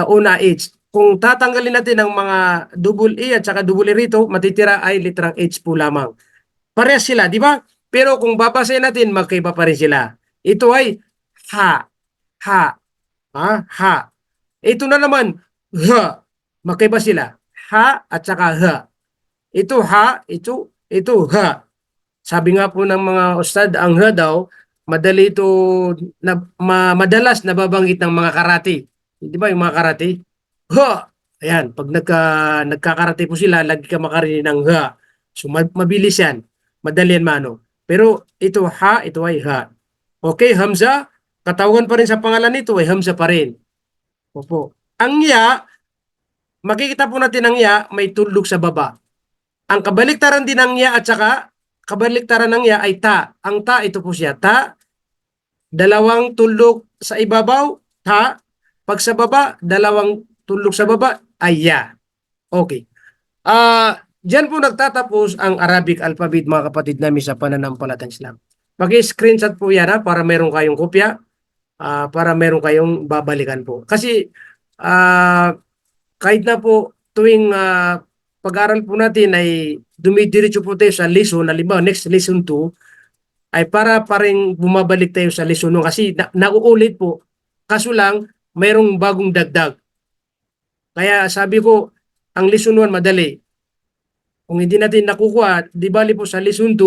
una H. Kung tatanggalin natin ang mga double E at saka double E rito, matitira ay litrang H po lamang. Parehas sila, di ba? Pero kung babasahin natin, magkaiba pa rin sila. Ito ay ha, ha, ha. Ito na naman, ha. Magkaiba sila. Ha at saka ha. Ito ha, ito ha. Sabi nga po ng mga ustad, ang ha daw, madali ito, madalas nababanggit ng mga karate. Di ba yung mga karate? Ha! Ayan, pag nagkakarate po sila, lagi ka makarinig ng ha. So mabilis yan. Madali yan mano. Pero ito ha, ito ay ha. Okay, hamza, katawagan pa rin sa pangalan nito ay hamza pa rin. Opo. Ang ya, makikita po natin ang ya, may tuldok sa baba. Ang kabaliktaran din ng ya at saka kabaliktaran ng ya ay ta. Ang ta, ito po siya. Ta, dalawang tuldok sa ibabaw, ta. Pag sa baba, dalawang tuldok sa baba, ay ya. Okay. Diyan po nagtatapos ang Arabic alphabet, mga kapatid namin sa pananampalatayang Islam. Pag-screenshot po yan para meron kayong kopya, para meron kayong babalikan po. Kasi kahit na po tuwing pag-aral po natin ay dumidiretso po tayo sa lesson, halimbawa next lesson 2, ay para rin bumabalik tayo sa lesson 1 kasi nauulit po. Kaso lang, mayroong bagong dagdag. Kaya sabi ko, ang lesson 1 madali. Kung hindi natin nakukuha, di bali po sa lesson 2,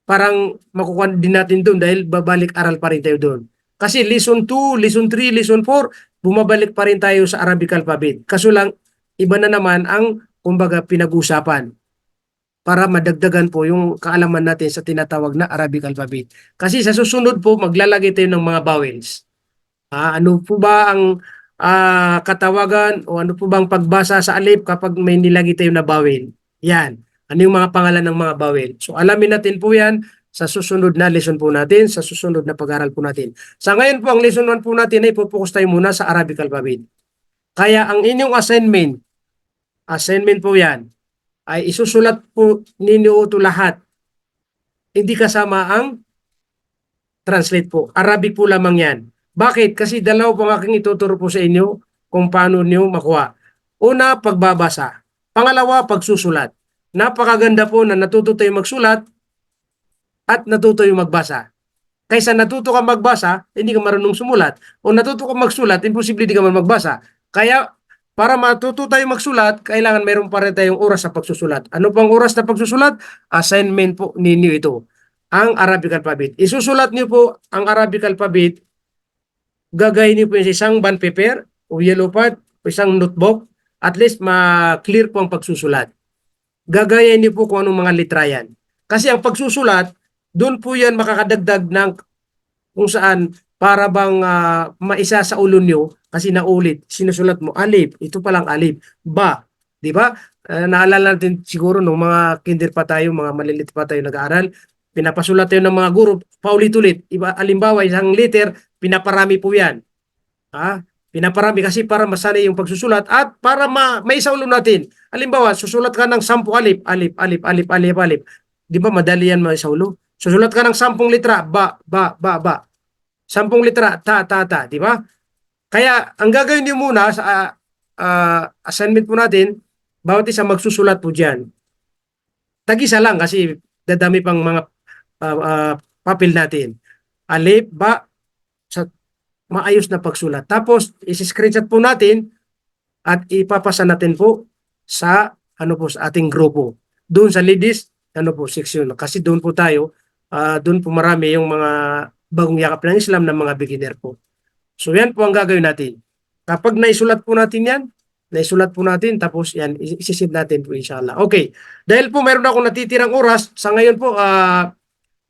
parang makukuha din natin doon dahil babalik aral pa rin tayo doon. Kasi lesson 2, lesson 3, lesson 4, bumabalik pa rin tayo sa Arabic alphabet. Kaso lang, iba na naman ang kumbaga pinag-usapan para madagdagan po yung kaalaman natin sa tinatawag na Arabic alphabet. Kasi sa susunod po, maglalagay tayo ng mga vowels. Ano po ba ang katawagan o ano po bang pagbasa sa alif kapag may nilagay tayo na vowel? Yan. Ano yung mga pangalan ng mga vowel? So alamin natin po yan sa susunod na lesson po natin, sa susunod na pag-aral po natin. Sa ngayon po, ang lesson 1 po natin ay pupokus tayo muna sa Arabic alphabet. Kaya ang inyong assignment po yan, ay isusulat po ninyo ito lahat. Hindi kasama ang translate po. Arabic po lamang yan. Bakit? Kasi dalawa po ang aking ituturo po sa inyo kung paano niyo makuha. Una, pagbabasa. Pangalawa, pagsusulat. Napakaganda po na natuto tayo magsulat at natuto tayo magbasa. Kaysa natuto ka magbasa, hindi ka marunong sumulat. O natuto ka magsulat, imposible di ka man magbasa. Kaya, para matuto tayo magsulat, kailangan mayroon pa rin tayong oras sa pagsusulat. Ano pang oras na pagsusulat? Assignment po ninyo ito. Ang Arabic alphabet. Isusulat niyo po ang Arabic alphabet. Gagayin niyo po yung isang bond paper o yellow pad o isang notebook. At least ma-clear po ang pagsusulat. Gagayin niyo po kung anong mga litra yan. Kasi ang pagsusulat, doon po yan makakadagdag ng kung saan para bang maisa sa ulo nyo kasi naulit, sinusulat mo, alif, ito palang alif, ba, di ba? Naalala natin siguro nung mga kinder pa tayo, mga malilit pa tayo nag-aaral, pinapasulat tayo ng mga guro, paulit-ulit. Iba, alimbawa, isang liter, pinaparami po yan. Pinaparami kasi para masanay yung pagsusulat at para maisaulo natin. Halimbawa, susulat ka ng 10 alif, alif, alif, alif, alif, alif. Di ba madali yan maisaulo? Susulat ka ng 10 litra, ba, ba, ba, ba. 10 litra, ta, ta, ta, di ba? Kaya ang gagawin niyo muna sa assignment po natin, bawat isa magsusulat po diyan. Tag-isa lang kasi dadami pang mga papel natin. Alif, ba, sa maayos na pagsulat. Tapos i-screenshot po natin at ipapasa natin po sa sa ating grupo. Doon sa ladies section kasi doon po tayo doon po marami yung mga bagong yakap ng Islam ng mga beginner po. So yan po ang gagawin natin. Kapag naisulat po natin tapos yan isisave natin po inshallah. Okay. Dahil po meron akong natitirang oras sa ngayon po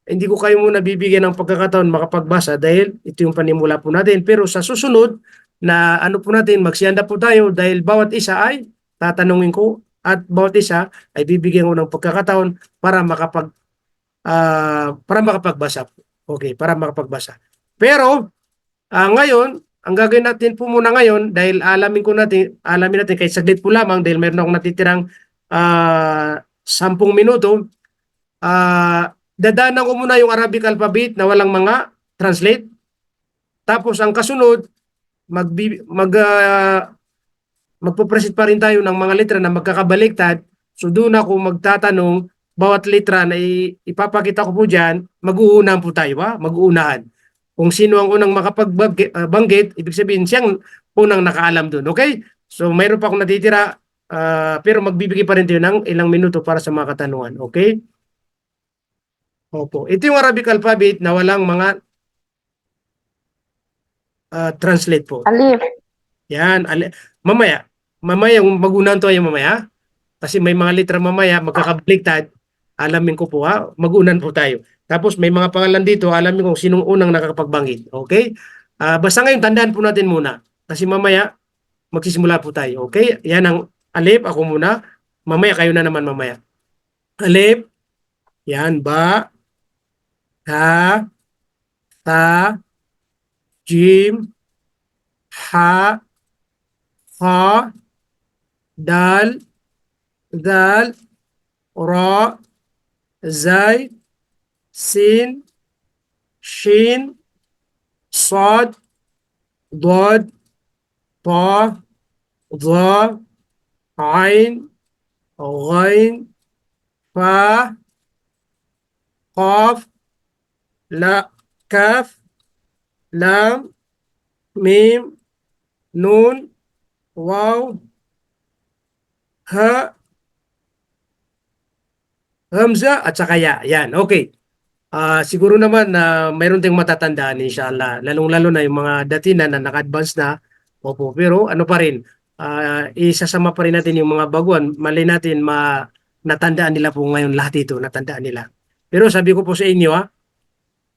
hindi ko kayo muna bibigyan ng pagkakataon makapagbasa dahil ito yung panimula po natin. Pero sa susunod na po natin, magsiyanda po tayo dahil bawat isa ay tatanungin ko at bawat isa ay bibigyan ko ng pagkakataon para makapagbasa. Okay, para makapagbasa. Pero ngayon, ang gagawin natin po muna ngayon dahil alamin natin kahit saglit po lamang dahil meron akong natitirang 10 minuto. Dadaanan ko muna yung Arabic alphabet na walang mga translate. Tapos ang kasunod, magpo-proceed pa rin tayo ng mga litra na magkakabaliktad. So doon ako magtatanong, bawat litra na ipapakita ko po dyan, mag-uunahan po tayo. Mag-uunahan. Kung sino ang unang makapagbanggit, ibig sabihin siyang unang nakaalam doon. Okay? So mayroon pa akong natitira, pero magbibigay pa rin tayo ng ilang minuto para sa mga katanungan. Okay? Opo. Ito yung Arabic alphabet na walang mga translate po. Alif. Yan. Mamaya yung mag-unahan tayo mamaya. Kasi may mga litra mamaya magkakabaliktad. Alamin ko po mag-unahan po tayo. Tapos may mga pangalan dito, alamin kung sinong unang nakakapagbanggit. Okay? Basta ngayon tandaan po natin muna. Kasi mamaya magsisimula po tayo. Okay? Yan ang alif, ako muna. Mamaya kayo na naman mamaya. Alif. Yan, ba. Ha, ta, jim, ha, ha, dal, dal, ra, zay, sin, shin, sad, dad, ta, dha, ain, ghain, fa, qaf, la, kaf, lam, mim, nun, waw, ha, hamza, at saka ya. Yan, okay. Siguro naman na mayroon tayong matatandaan inshallah. Lalong-lalo na yung mga datinan na naka-advance na. Opo, pero ano pa rin, isasama pa rin natin yung mga baguhan. Mali natin natandaan nila po ngayon lahat ito, natandaan nila. Pero sabi ko po sa inyo,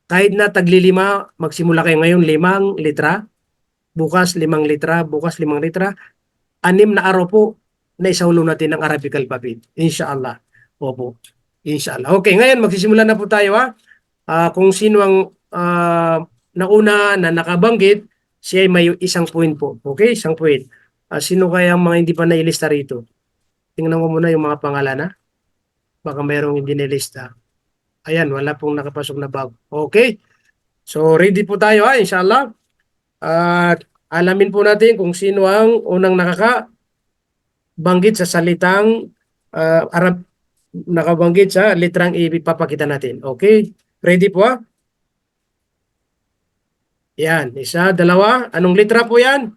kahit na taglilima, magsimula kayo ngayon 5 litra, bukas 5 litra, bukas 5 litra, 6 na araw po na isaulo natin ng Arabic alphabet. Inshallah. Opo. Inshallah. Okay, ngayon magsisimula na po tayo kung sino ang nauna na nakabanggit, siya ay may 1 point po. Okay, 1 point. Sino kaya ang mga hindi pa nailista rito? Tingnan ko muna yung mga pangalan Baka mayroong hindi nilista. Ayan, wala pong nakapasok na bago. Okay. So ready po tayo inshallah. At alamin po natin kung sino ang unang nakakabanggit sa salitang Arab, nakabanggit sa litrang ipapakita natin. Okay? Ready po Yan, 1, 2. Anong litra po yan?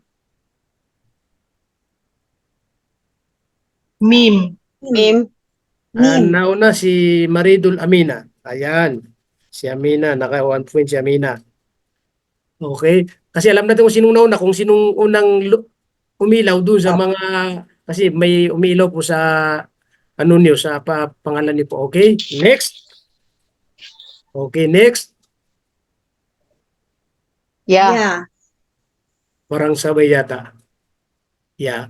Meme. Mim. Nauna si Maridul Amina. Ayan. Si Amina, naka 1 point si Amina. Okay? Kasi alam natin kung sinong nauna, kung sinong unang umilaw doon sa mga, kasi may umilaw po sa niyo, sa pangalan niyo po. Okay? Next. Okay, next. Yeah. Yeah. Parang sabay yata. Yeah.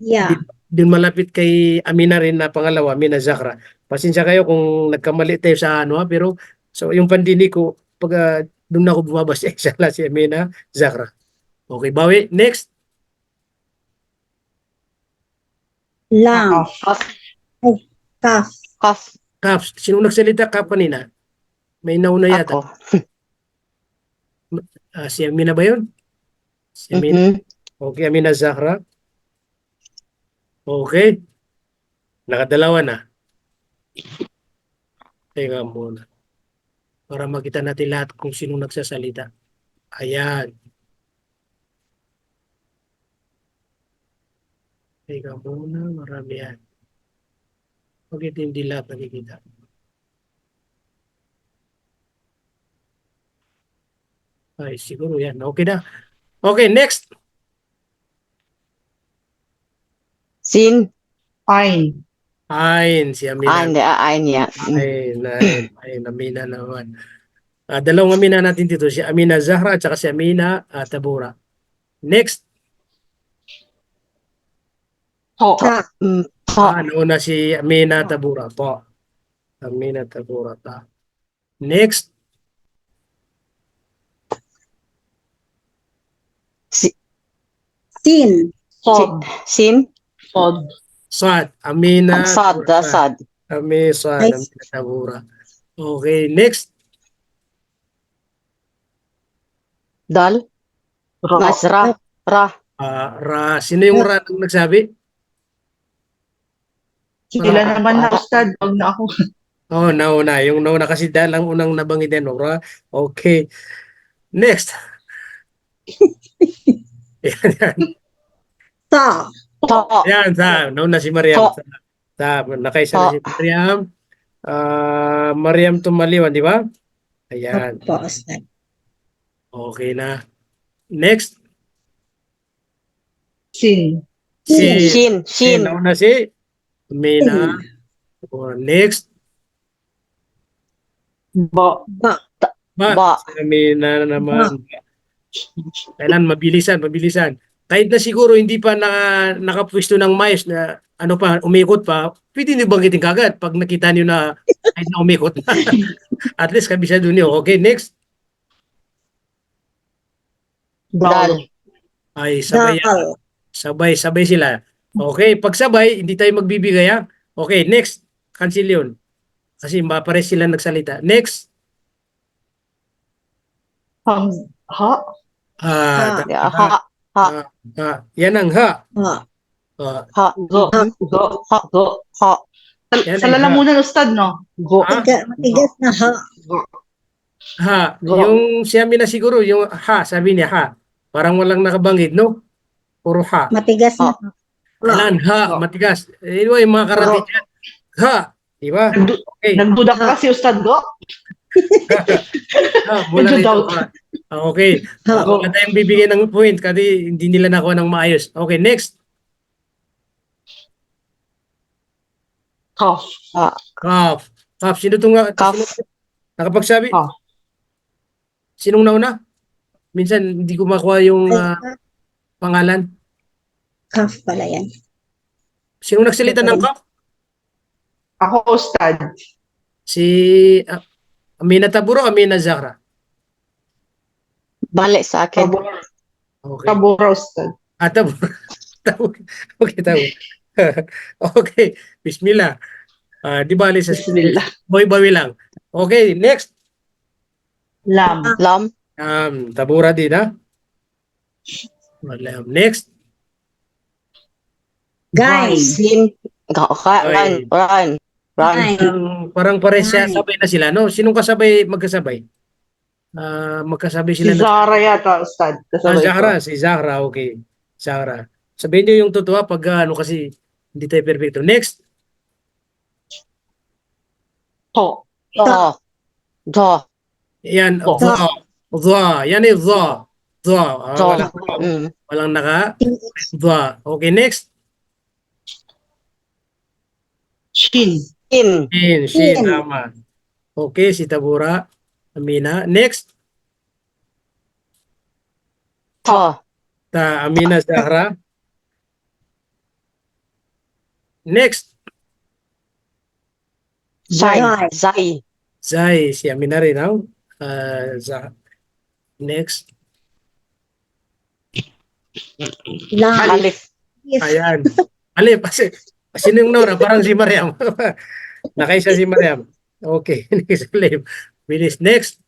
Yeah. Din malapit kay Amina rin na pangalawa, Amina Zakra. Pasensya kayo kung nagkamali tayo sa pero so yung pandini ko, pag doon na ako bumabas, inshallah si Amina Zakra. Okay, bawi. Next. Lang. Kaf. Kaf. Kaf. Caps. Sino nagsalita ka kanina? May nauna yata. Ako. Si Amina ba yun? Si Amina. Mhm. Okay, Amina Zakra. Okay. Nakadalawa na. Teka muna. Para makita natin lahat kung sino nagsasalita. Ayan. Teka muna. Marami yan. Bakit hindi lahat nakikita? Ay, siguro yan. Okay na. Okay, next. Sin. Fine. Ayn, si Amina. Hindi. Ayn niya. Ayn, Amina naman. Dalawang Amina natin dito. Si Amina Zahra at saka si Amina Tabura. Next. Ho. Tak. Po. Nauna si Amina Tabura po. Amina Tabura ta. Next. Sin. Sod. Sin. Sod. Sad. Amina Sad. Tabura. Sad. Sad. Nice. Amina Tabura. Okay, next. Dal. Ro. Nasra. Ra. Sino yung ra ang nagsabi? Sila naman na ustad. Wag na ako. Oh, nauna. Yung nauna kasi dahil ang unang nabanggitin. Ra. Okay. Next. Yan. Ta. To. Yan, nauna si Mariam. Po. Nakaisa na si Mariam. Mariam Tumaliwan, di ba? Ayan. Opo, Ustad. Okay na. Next. Sin. Shin. Shin. Nauna si Mina. Next. Bo. Ba. Ba. Si Mina naman. Kailan mabilisan. Kahit na siguro hindi pa nakapwesto ng mais na umikot pa, pwede niyo banggitin kagad pag nakita niyo na kahit na umikot na. At least kabisado niyo. Okay, next. Dal. Ay, sabay yan. Dal. Sabay sila. Okay, pag sabay, hindi tayo magbibigay Okay, next. Cancel yun. Kasi pare sila nagsalita. Next. Ha. Ha. Yan ang ha. Ha. Ha. Go. Go. Go. Ha. Yan Sa ang ha. lalamunan ustad, no? Go. Matigas na ha. Ha. Go. Yung siya na siguro, yung ha, sabi niya ha. Parang walang nakabanggit, no? Puro ha. Matigas na ha. Kailan ha, matigas. Anyway, mga karating yan. Ha. Diba? Okay. Nagduda ka kasi ustad, go. Mula Medyo rito. doubt. Okay. Oo. Wala tayong bibigyan ng point kasi hindi nila nakuha ng maayos. Okay, next. Cough. Calf. Calf. Sino itong Calf. nakapagsabi? Ah. Sinong nauna? Minsan hindi ko makuha yung pangalan. Calf pala yan. Sinong nagsalita ng calf? Ako, Ustad. Si Amina Taburo, Amina Zahra. Balik sa akin. Tabura. Okay. Tabura, Ustad. Taburo. Okay, Taburo. Okay. Bismillah. Di bali sa Bismillah. bawi lang. Okay, next. Lam. Lam. Tabura din, ha? Next. Guys. Sin. Run. Run. Run. Nine. Parang pares siya, Nine. sabay na sila, no? Sinong magkasabay? Magkasabay Si sila na. Zara yata, Ustad. Kasabay ko. Zahra, si Zahra, okay. Zahra. Sabihin niyo yung totoo pag kasi hindi tayo perfecto. Next. To. Do. Do. Yan, Oh. dha. Yan eh, dha. Dha. Do. Walang, walang naka. Dha. Okay, next. Shin. In. Shin, Shin. tama. Okay, si Tabura. Amina. Next. To. Amina Zahra. Next. Zai. Zai. Zai. Zai, si Amina rin, no? Next. Lam. Alif. Ayan. Alip, sino yung Nora? Parang si Mariam. Nakaisa si Mariam. Okay, next Alip. Bilis. Next.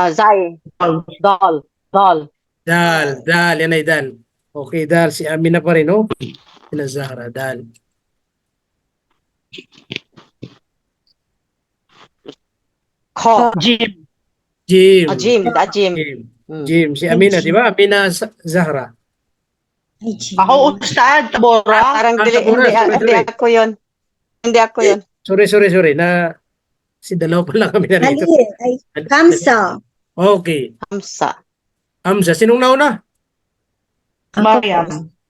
Zai. Dal. Dal. Dal. Yan ay Dal. Okay, Dal. Si Amina pa rin, no? Sina Zahra, Dal. Ko. Jim. Jim. Jim. Jim. Jim. Jim. Si Amina, di ba? Amina Zahra. Ay, Jim. Ako, Ustad. Tabora. Parang Ah, dili, Tabora, hindi sorry. ako yun. Hindi ako yun. Sorry. Si dalawa pa lang kami narito. Halil. Ay, Kamsa. Okay. Hamsa. Amza, sinong nauna? Mariam.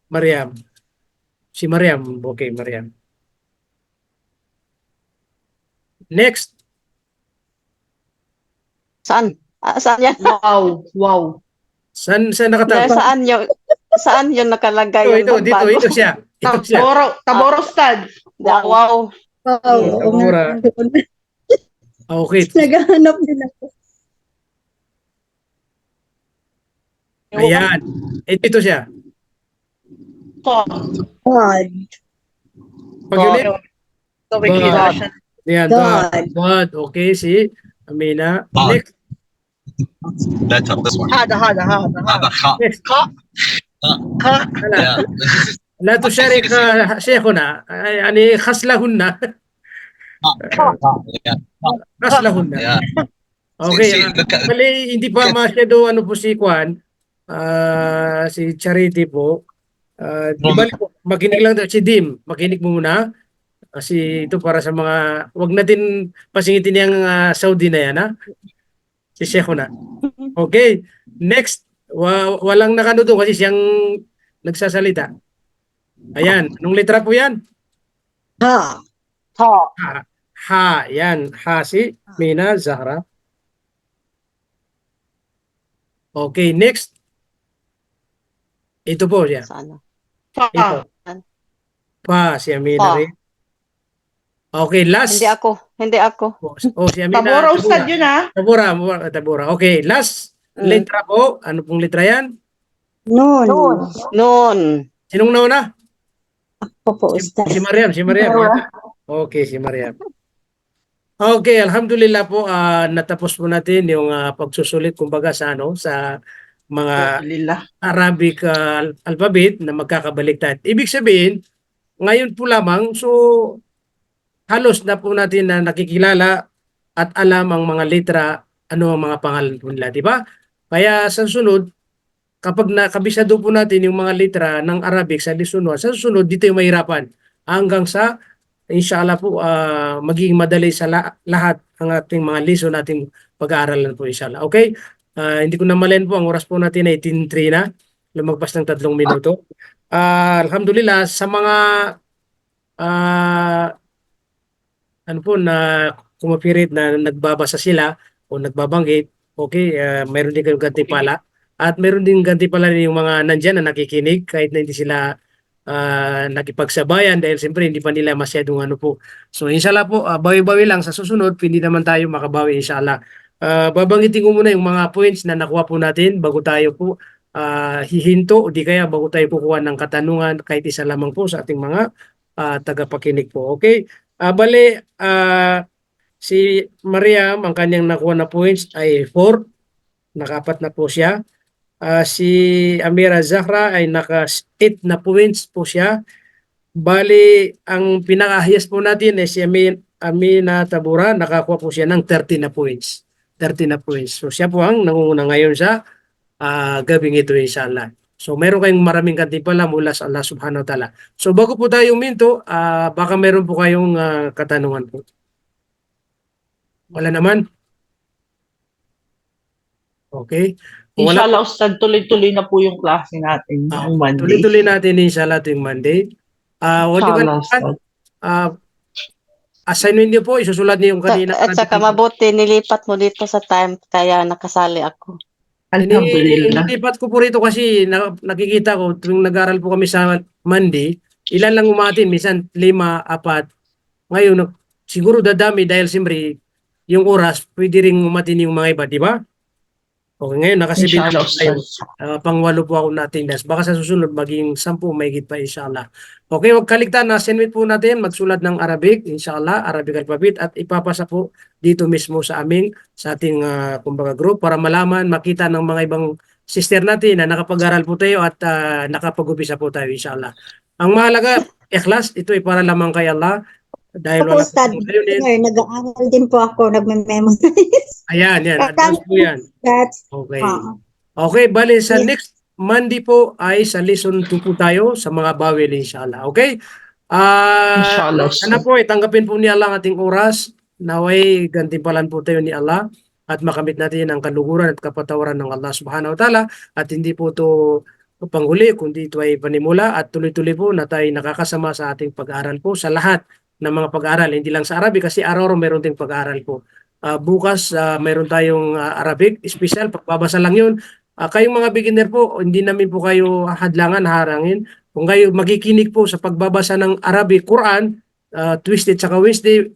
Mariam. Si Mariam. Okay, Mariam. Next. Saan? Saan yan? Wow. Wow. Saan nakatago? Saan yun nakalagay? Ito siya. Ito siya. Tabora. Tabora, Ustad. Wow. Wow. Oo, oo Tabora. nga. Okay. Naghahanap din ako. Ayan. Ito siya. To. God. Pag-ulit. To, may God. kilala siya. Ayan. God. God. Okay, si Amina. God. Next. Let's have this one. Hada. هذا خاء. Next. Ka. Ka. Hala. Yeah. لا تشارك شيخنا يعني خصلهن Yeah. خصلهن. Yeah. Okay. See, look at Bali, hindi pa masyado po si Kwan, si Charity po. Di ba makinig lang daw si Dim, makinig mo muna. Kasi ito para sa mga, wag natin pasingitin yung Saudi na yan, ha? Si Sheikh na. Okay, next. Walang nakano doon kasi siyang nagsasalita. Ayan, anong letra po yan? Ha. To. Ha, yan. Ha si Mina Zahra. Okay, next. Ito po siya. Saan? Ito. Pa. Pa, si Amina Pa. rin. Okay, last. Hindi ako. Oh, si Amina. Tabora, Ustad yun, ha? Tabora. Okay, last letra po. Ano pong letra yan? Noon. Noon. Sinong nauna? Ako po, Ustad. Si Mariam. Okay, si Mariam. Okay, alhamdulillah po, natapos po natin yung pagsusulit kumbaga sa mga Alhamdulillah. Arabic alphabet na magkakabaliktad. Ibig sabihin, ngayon po lamang, so halos na po natin na nakikilala at alam ang mga letra, ano ang mga pangalan po nila, di ba? Kaya sa sunod, kapag nakabisado po natin yung mga letra ng Arabic sa lisunod, sa susunod, dito yung mahirapan hanggang sa inshallah po magiging madali sa lahat ang ating mga lesson nating pag-aaralan po inshallah. Okay? Hindi ko na malen po, ang oras po natin ay 10:03 na. Lumagpas ng 3 minuto. Alhamdulillah sa mga ano po na kumapirit na nagbabasa sila o nagbabanggit, okay, mayroon din kayong gantimpala. At mayroon din gantimpala yung mga nandyan na nakikinig kahit na hindi sila nakipagsabayan dahil siyempre hindi pa nila masyadong ano po. So inshallah po, bawi-bawi lang sa susunod, hindi naman tayo makabawi inshallah. Babanggitin ko muna yung mga points na nakuha po natin bago tayo po hihinto o di kaya bago tayo kukuha ng katanungan kahit isa lamang po sa ating mga tagapakinig po. Okay? Bale, si Mariam, ang kanyang nakuha na points ay 4. Naka-4 na po siya. Si Amira Zahra ay naka-8 na points po siya. Bali, ang pinaka-highest po natin ay si Amina Tabura, nakakuha po siya ng 30 na points. 30 na points. So siya po ang nangunguna ngayon sa gabing ito inshallah. So meron kayong maraming gantimpala mula sa Allah subhanahu wa ta'ala. So bago po tayo minto, baka meron po kayong katanungan po. Wala naman? Okay. Kung wala, Inshallah, Ustad, tuloy-tuloy na po yung klase natin ng Monday. tuloy-tuloy natin inshallah tuwing Monday. Huwag niyo Inshallah, kalimutan, Ustad. assignment niyo po, isusulat niyo yung kanina. At saka mabuti, nilipat mo dito sa time, kaya nakasali ako. Alhamdulillah. Nilipat ko po rito kasi nakikita ko tuwing nag-aral po kami sa Monday, ilan lang umatin, minsan 5, 4. Ngayon, siguro dadami dahil siyempre yung oras, pwede rin umatin yung mga iba, di ba? Okay, ngayon nakasibit Inshallah, tayo. Ustad. Pang-8 po ako na-attendance. Baka sa susunod maging 10, mahigit pa inshallah. Okay, huwag kaligtaan na assignment po natin, magsulat ng Arabic, inshallah, Arabic alphabet at ipapasa po dito mismo sa ating kumbaga group para malaman, makita ng mga ibang sister natin na nakapag-aral po tayo at nakapag-upisa po tayo inshallah. Ang mahalaga, ikhlas, ito ay para lamang kay Allah dahil Ako, wala Ustad, po tayo din. nag-aaral din po ako, nagme-memorize. Ayan, advance po yan. That's, Okay. Okay, bali sa next Monday po ay sa lesson 2 po tayo sa mga bawel inshallah. Okay? Inshallah, Sana Ustad. po tanggapin po ni Allah ang ating oras. Naway gantimpalan po tayo ni Allah at makamit natin ang kaluguran at kapatawaran ng Allah subhanahu wa ta'ala at hindi po to panghuli kundi ito ay panimula at tuloy-tuloy po na tayo nakakasama sa ating pag-aaral po sa lahat ng mga pag-aaral, hindi lang sa Arabic kasi araw-araw meron ding pag-aaral po. Bukas mayroon tayong Arabic, special, pagbabasa lang yun. Kayong mga beginner po, hindi namin po kayo hadlangan, harangin. Kung kayo magikinig po sa pagbabasa ng Arabic, Quran, Twisted saka Wednesday,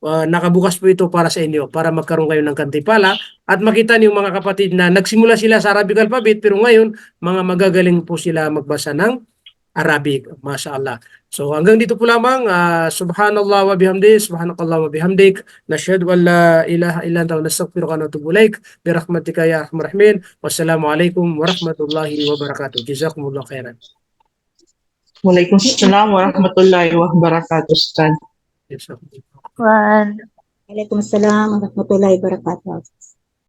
nakabukas po ito para sa inyo, para magkaroon kayo ng kantipala at makita niyo mga kapatid na nagsimula sila sa Arabic alphabet pero ngayon, mga magagaling po sila magbasa ng Arabic, mashallah. So hanggang dito po lamang, subhanallah wa bihamdi, subhanakallah wa bihamdik, nashhadu an la ilaha illa anta wa nastaghfiruka wa natubu ilaik, bi rahmatika ya arhamar rahimin. Wassalamu alaikum warahmatullahi wabarakatuh. Jazakumullah khairan. Waalaikumsalam warahmatullahi wabarakatuh, Ustad. Jazakumullah. Waalaikumsalam warahmatullahi wabarakatuh.